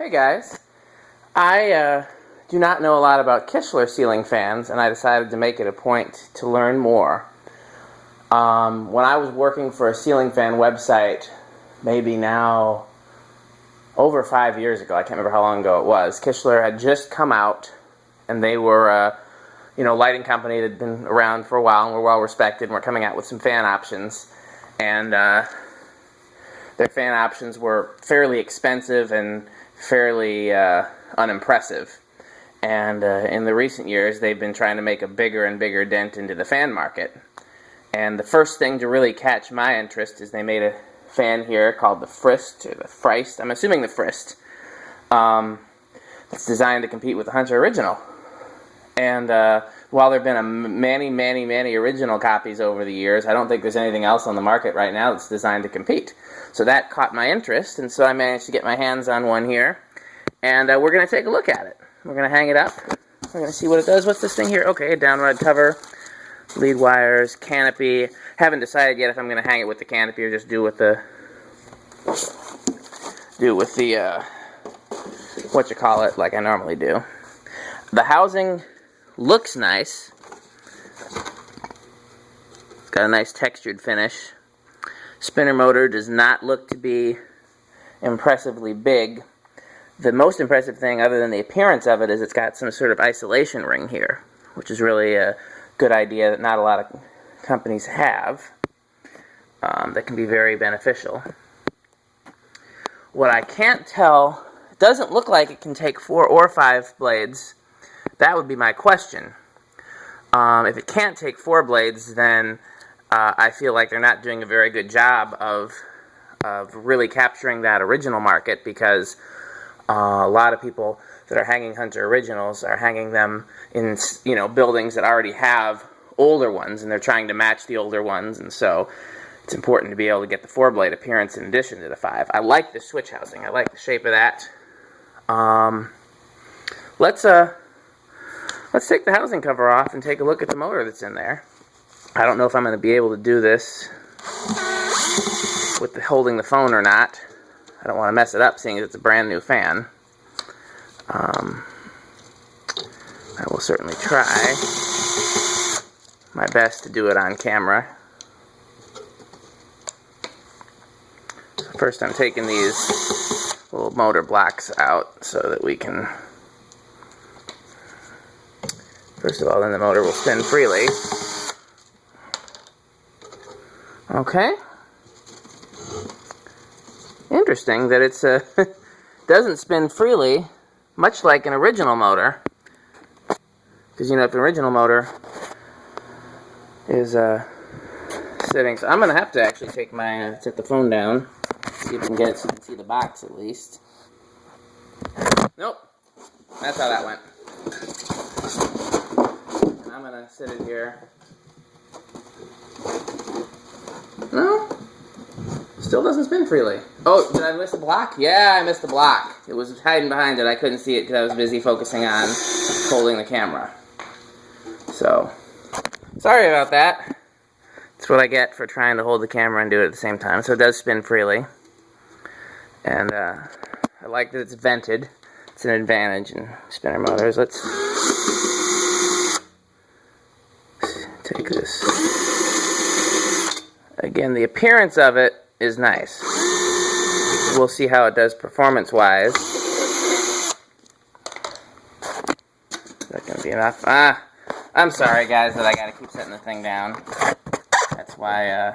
Hey guys, I do not know a lot about Kichler ceiling fans, and I decided to make it a point to learn more. When I was working for a ceiling fan website, maybe now over 5 years ago, I can't remember how long ago it was, Kichler had just come out, and they were a lighting company that had been around for a while and were well respected, and were coming out with some fan options, and their fan options were fairly expensive and fairly unimpressive. And in the recent years, they've been trying to make a bigger and bigger dent into the fan market. And the first thing to really catch my interest is they made a fan here called the Fryst, or the Fryst, I'm assuming the Fryst. It's designed to compete with the Hunter Original. And while there have been many original copies over the years, I don't think there's anything else on the market right now that's designed to compete. So that caught my interest, and so I managed to get my hands on one here. And we're going to take a look at it. We're going to hang it up. We're going to see what it does. What's this thing here? Okay, downrod cover, lead wires, canopy. Haven't decided yet if I'm going to hang it with the canopy or just do with the like I normally do. The housing looks nice. It's got a nice textured finish. Spinner motor does not look to be impressively big. The most impressive thing, other than the appearance of it, is it's got some sort of isolation ring here, which is really a good idea that not a lot of companies have. That can be very beneficial. What I can't tell, it doesn't look like it can take 4 or 5 blades. That would be my question. If it can't take 4 blades, then I feel like they're not doing a very good job of really capturing that original market, because a lot of people that are hanging Hunter Originals are hanging them in buildings that already have older ones, and they're trying to match the older ones, and so it's important to be able to get the 4-blade appearance in addition to the 5. I like the switch housing. I like the shape of that. Let's take the housing cover off and take a look at the motor that's in there. I don't know if I'm going to be able to do this with holding the phone or not. I don't want to mess it up, seeing as it's a brand new fan. I will certainly try my best to do it on camera. First, I'm taking these little motor blocks out so that we can... First of all, then the motor will spin freely. Okay. Interesting that it's doesn't spin freely, much like an original motor. Because if an original motor is sitting, so I'm gonna have to actually take my set the phone down, see if I can get it so you can see the box at least. Nope, that's how that went. And I'm gonna sit it here. No. Still doesn't spin freely. Oh, did I miss a block? Yeah, I missed the block. It was hiding behind it. I couldn't see it because I was busy focusing on holding the camera. So, sorry about that. That's what I get for trying to hold the camera and do it at the same time. So it does spin freely. And I like that it's vented. It's an advantage in spinner motors. Let's take this. Again, the appearance of it is nice. We'll see how it does performance-wise. Is that going to be enough? I'm sorry, guys, that I got to keep setting the thing down. That's why,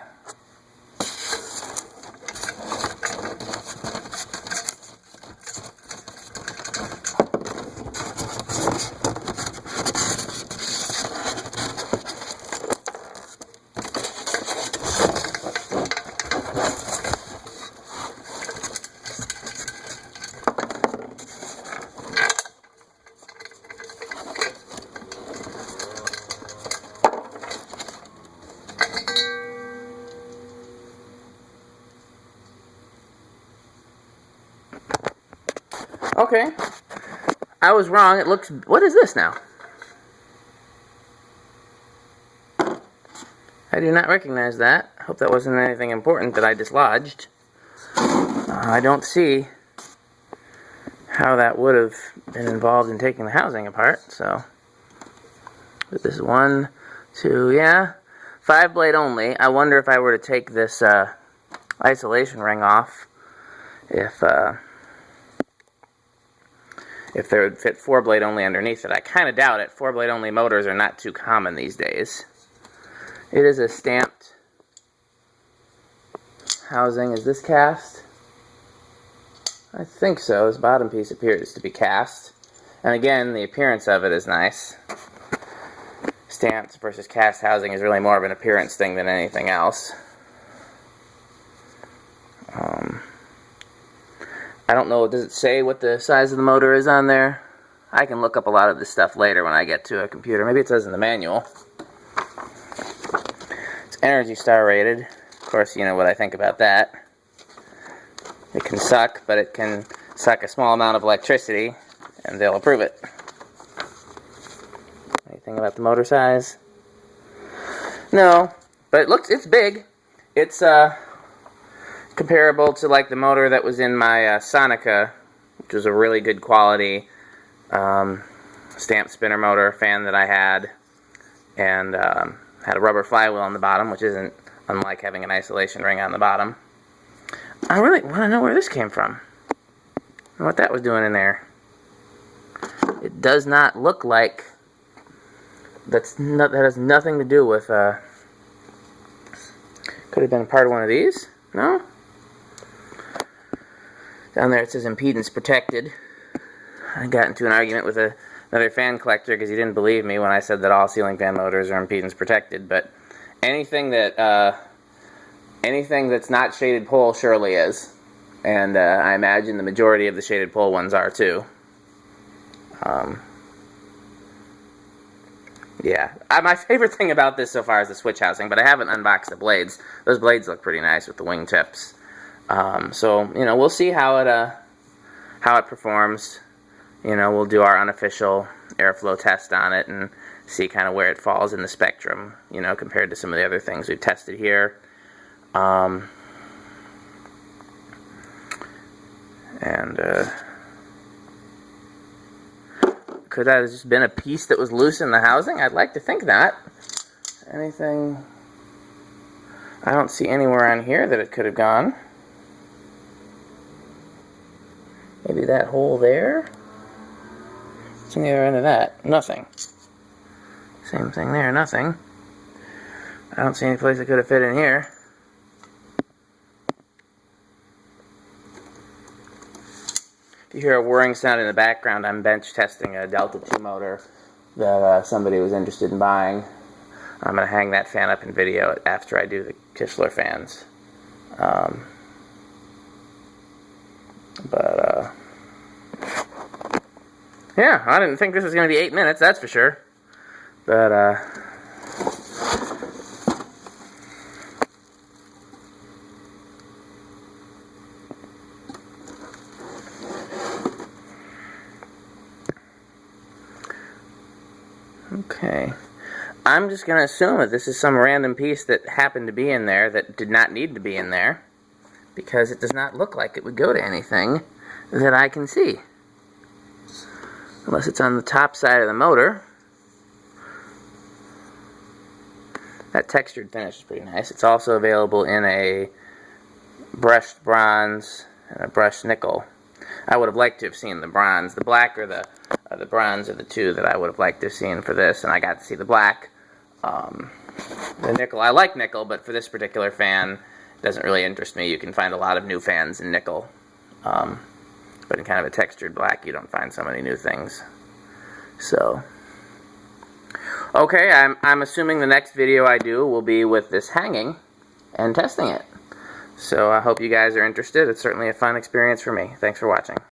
okay, I was wrong. It looks... What is this now? I do not recognize that. I hope that wasn't anything important that I dislodged. I don't see how that would have been involved in taking the housing apart. So, but this is 1, 2, yeah, 5 blade only. I wonder if I were to take this isolation ring off, if there would fit 4 blade only underneath it. I kind of doubt it. 4 blade only motors are not too common these days. It is a stamped housing. Is this cast? I think so. This bottom piece appears to be cast. And again, the appearance of it is nice. Stamped versus cast housing is really more of an appearance thing than anything else. I don't know, does it say what the size of the motor is on there? I can look up a lot of this stuff later when I get to a computer. Maybe it says in the manual. It's Energy Star rated. Of course, you know what I think about that. It can suck, but it can suck a small amount of electricity, and they'll approve it. Anything about the motor size? No, but it's big. It's comparable to like the motor that was in my Sonica, which was a really good quality stamp spinner motor fan that I had, and had a rubber flywheel on the bottom, which isn't unlike having an isolation ring on the bottom. I really want to know where this came from and what that was doing in there. It does not look like that has nothing to do with could have been part of one of these. No? Down there it says impedance protected. I got into an argument with another fan collector because he didn't believe me when I said that all ceiling fan motors are impedance protected, but anything that's not shaded pole surely is. And I imagine the majority of the shaded pole ones are too. Yeah, my favorite thing about this so far is the switch housing, but I haven't unboxed the blades. Those blades look pretty nice with the wing tips. So, you know, we'll see how it performs. You know, we'll do our unofficial airflow test on it and see kind of where it falls in the spectrum, you know, compared to some of the other things we've tested here. Could that have just been a piece that was loose in the housing? I'd like to think that. Anything? I don't see anywhere on here that it could have gone. Maybe that hole there? What's on the other end of that? Nothing. Same thing there, nothing. I don't see any place it could have fit in here. If you hear a whirring sound in the background, I'm bench testing a Delta 2 motor that somebody was interested in buying. I'm going to hang that fan up in video after I do the Kichler fans. Yeah, I didn't think this was going to be 8 minutes, that's for sure. But, okay. I'm just going to assume that this is some random piece that happened to be in there that did not need to be in there, because it does not look like it would go to anything that I can see. Unless it's on the top side of the motor. That textured finish is pretty nice. It's also available in a brushed bronze and a brushed nickel. I would have liked to have seen the bronze. The black or the bronze are the two that I would have liked to have seen for this, and I got to see the black. The nickel, I like nickel, but for this particular fan, it doesn't really interest me. You can find a lot of new fans in nickel. But in kind of a textured black, you don't find so many new things. So, okay, I'm assuming the next video I do will be with this hanging and testing it. So I hope you guys are interested. It's certainly a fun experience for me. Thanks for watching.